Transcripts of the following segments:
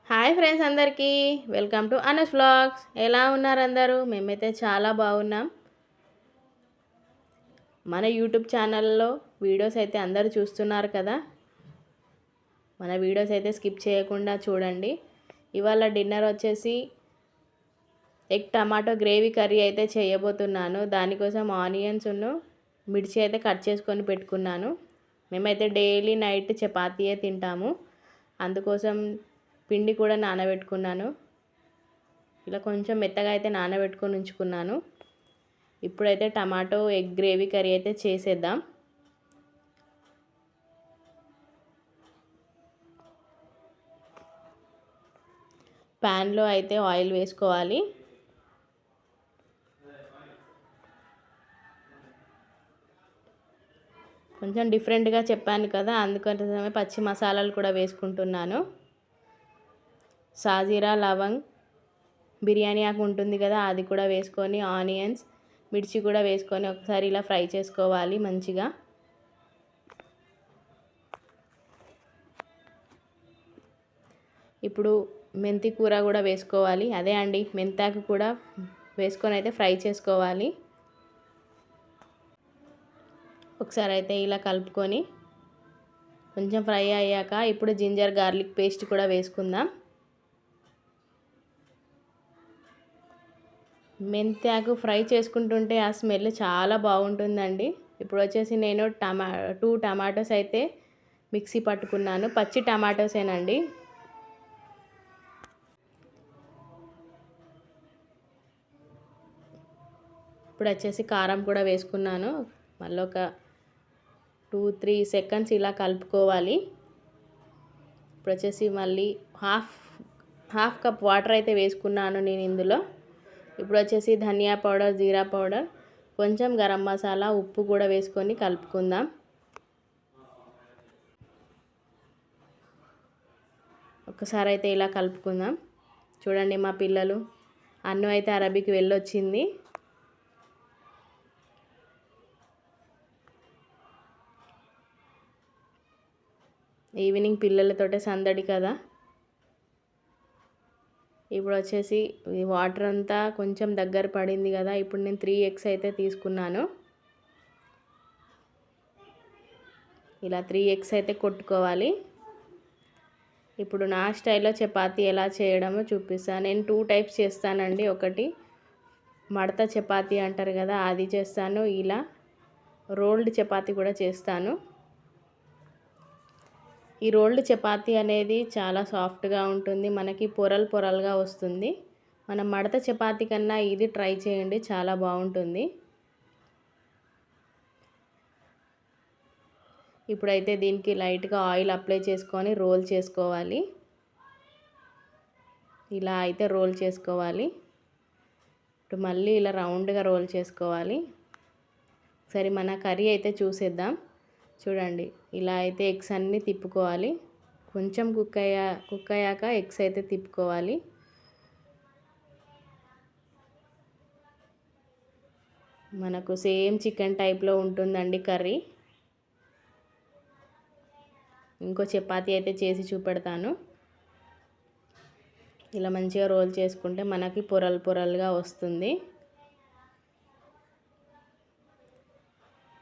Hi friends అందరికీ welcome to Anas vlogs. ఎలా ఉన్నారు అందరూ? మేమైతే చాలా బాగున్నాం. మన యూట్యూబ్ ఛానల్లో వీడియోస్ అయితే అందరూ చూస్తున్నారు కదా. మన వీడియోస్ అయితే స్కిప్ చేయకుండా చూడండి. ఇవాళ డిన్నర్ వచ్చేసి ఎగ్ టమాటో గ్రేవీ కర్రీ అయితే చేయబోతున్నాను. దానికోసం ఆనియన్స్ మిర్చి అయితే కట్ చేసుకొని పెట్టుకున్నాను. మేమైతే డైలీ నైట్ చపాతీయే తింటాము. అందుకోసం పిండి కూడా నానబెట్టుకున్నాను. ఇలా కొంచెం మెత్తగా అయితే నానబెట్టుకొని ఉంచుకున్నాను. ఇప్పుడైతే టమాటో ఎగ్ గ్రేవీ కర్రీ అయితే చేసేద్దాం. ప్యాన్లో అయితే ఆయిల్ వేసుకోవాలి. కొంచెం డిఫరెంట్గా చెప్పాను కదా, అందుకోసమే పచ్చి మసాలాలు కూడా వేసుకుంటున్నాను. సాజీరా, లవంగ్, బిర్యానీ ఆకు ఉంటుంది కదా, అది కూడా వేసుకొని ఆనియన్స్, మిర్చి కూడా వేసుకొని ఒకసారి ఇలా ఫ్రై చేసుకోవాలి మంచిగా. ఇప్పుడు మెంతి కూర కూడా వేసుకోవాలి. అదే అండి, మెంతాకు కూడా వేసుకొని అయితే ఫ్రై చేసుకోవాలి. ఒకసారి అయితే ఇలా కలుపుకొని కొంచెం ఫ్రై అయ్యాక ఇప్పుడు జింజర్ గార్లిక్ పేస్ట్ కూడా వేసుకుందాం. మెంతాకు ఫ్రై చేసుకుంటుంటే ఆ స్మెల్ చాలా బాగుంటుందండి. ఇప్పుడు వచ్చేసి నేను 2 టమాటోస్ అయితే మిక్సీ పట్టుకున్నాను. పచ్చి టమాటోసేనండి. ఇప్పుడు వచ్చేసి కారం కూడా వేసుకున్నాను. మళ్ళీ ఒక 2-3 సెకండ్స్ ఇలా కలుపుకోవాలి. ఇప్పుడు వచ్చేసి మళ్ళీ హాఫ్ కప్ వాటర్ అయితే వేసుకున్నాను నేను ఇందులో. ఇప్పుడు వచ్చేసి ధనియా పౌడర్, జీరా పౌడర్, కొంచెం గరం మసాలా, ఉప్పు కూడా వేసుకొని కలుపుకుందాం. ఒకసారి అయితే ఇలా కలుపుకుందాం. చూడండి, మా పిల్లలు అన్ను అయితే అరబీకి వెళ్ళొచ్చింది. ఈవినింగ్ పిల్లలతోటే సందడి కదా. ఇప్పుడు వచ్చేసి ఈ వాటర్ అంతా కొంచెం దగ్గర పడింది కదా. ఇప్పుడు నేను 3 ఎగ్స్ అయితే తీసుకున్నాను. ఇలా 3 ఎగ్స్ అయితే కొట్టుకోవాలి. ఇప్పుడు నా స్టైల్లో చపాతీ ఎలా చేయడమో చూపిస్తాను. నేను 2 టైప్స్ చేస్తానండి. ఒకటి మడత చపాతీ అంటారు కదా, అది చేస్తాను. ఇలా రోల్డ్ చపాతీ కూడా చేస్తాను. ఈ రోల్డ్ చపాతీ అనేది చాలా సాఫ్ట్గా ఉంటుంది, మనకి పొరలుగా వస్తుంది. మనం మడత చపాతీ కన్నా ఇది ట్రై చేయండి, చాలా బాగుంటుంది. ఇప్పుడైతే దీనికి లైట్గా ఆయిల్ అప్లై చేసుకొని రోల్ చేసుకోవాలి. ఇలా అయితే రోల్ చేసుకోవాలి. ఇప్పుడు మళ్ళీ ఇలా రౌండ్గా రోల్ చేసుకోవాలి. సరే, మన కర్రీ అయితే చూసేద్దాం. చూడండి, ఇలా అయితే ఎగ్స్ అన్నీ తిప్పుకోవాలి. కొంచెం కుక్ అయ్యాక ఎగ్స్ అయితే తిప్పుకోవాలి. మనకు సేమ్ చికెన్ టైప్లో ఉంటుందండి కర్రీ. ఇంకో చపాతీ అయితే చేసి చూపెడతాను. ఇలా మంచిగా రోల్ చేసుకుంటే మనకి పొరలుగా వస్తుంది.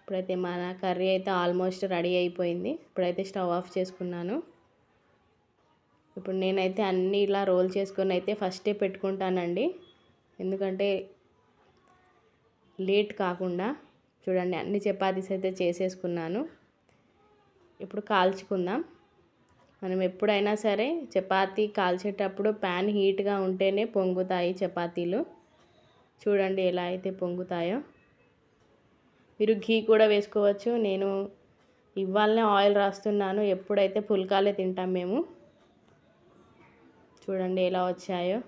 ఇప్పుడైతే మన కర్రీ అయితే ఆల్మోస్ట్ రెడీ అయిపోయింది. ఇప్పుడైతే స్టవ్ ఆఫ్ చేసుకున్నాను. ఇప్పుడు నేనైతే అన్నీ ఇలా రోల్ చేసుకొని అయితే ఫస్టే పెట్టుకుంటానండి, ఎందుకంటే లేట్ కాకుండా. చూడండి, అన్ని చపాతీస్ అయితే చేసేసుకున్నాను. ఇప్పుడు కాల్చుకుందాం. మనం ఎప్పుడైనా సరే చపాతీ కాల్చేటప్పుడు ప్యాన్ హీట్గా ఉంటేనే పొంగుతాయి చపాతీలు. చూడండి ఎలా అయితే పొంగుతాయో. మీరు ఘీ కూడా వేసుకోవచ్చు. నేను ఇవాళనే ఆయిల్ రాస్తున్నాను, ఎప్పుడైతే పుల్కాలే తింటాం మేము. చూడండి ఎలా వచ్చాయో.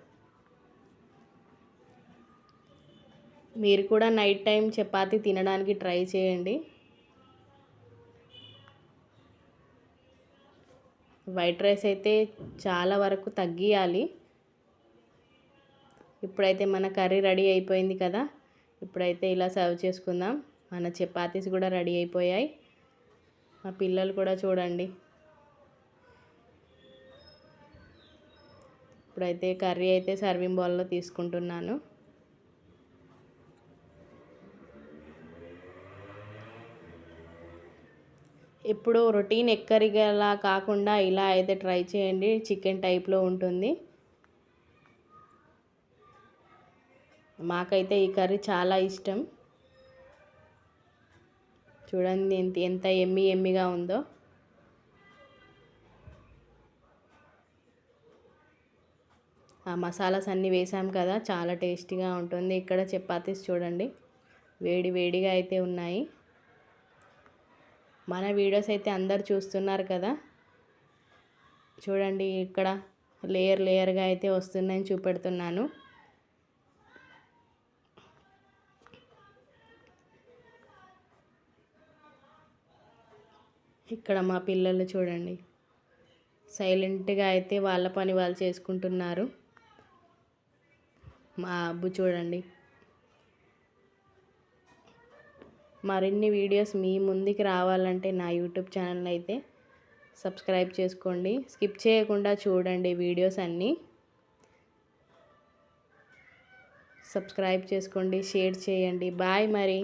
మీరు కూడా నైట్ టైం చపాతీ తినడానికి ట్రై చేయండి. వైట్ రైస్ అయితే చాలా వరకు తగ్గియాలి. ఇప్పుడైతే మన కర్రీ రెడీ అయిపోయింది కదా. ఇప్పుడైతే ఇలా సర్వ్ చేసుకుందాం. మన చపాతీస్ కూడా రెడీ అయిపోయాయి. మా పిల్లలు కూడా చూడండి ఇప్పుడైతే కర్రీ అయితే సర్వింగ్ బౌల్లో తీసుకుంటున్నాను. ఇప్పుడు రొటీన్ ఎగ్ కర్రీలా కాకుండా ఇలా అయితే ట్రై చేయండి. చికెన్ టైప్లో ఉంటుంది. మాకైతే ఈ కర్రీ చాలా ఇష్టం. చూడండి ఎంత ఎమ్మిగా ఉందో. ఆ మసాలాస్ అన్నీ వేసాం కదా, చాలా టేస్టీగా ఉంటుంది. ఇక్కడ చపాతీస్ చూడండి వేడి వేడిగా అయితే ఉన్నాయి. మన వీడియోస్ అయితే అందరు చూస్తున్నారు కదా. చూడండి ఇక్కడ లేయర్గా అయితే వస్తున్నాయని చూపెడుతున్నాను. ఇక్కడ మా పిల్లలు చూడండి సైలెంట్గా అయితే వాళ్ళ పని వాళ్ళు చేసుకుంటున్నారు. మా అబ్బు చూడండి. మరిన్ని వీడియోస్ మీ ముందుకి రావాలంటే నా యూట్యూబ్ ఛానల్ అయితే సబ్స్క్రైబ్ చేసుకోండి. స్కిప్ చేయకుండా చూడండి వీడియోస్ అన్నీ. సబ్స్క్రైబ్ చేసుకోండి, షేర్ చేయండి. బాయ్ మరి.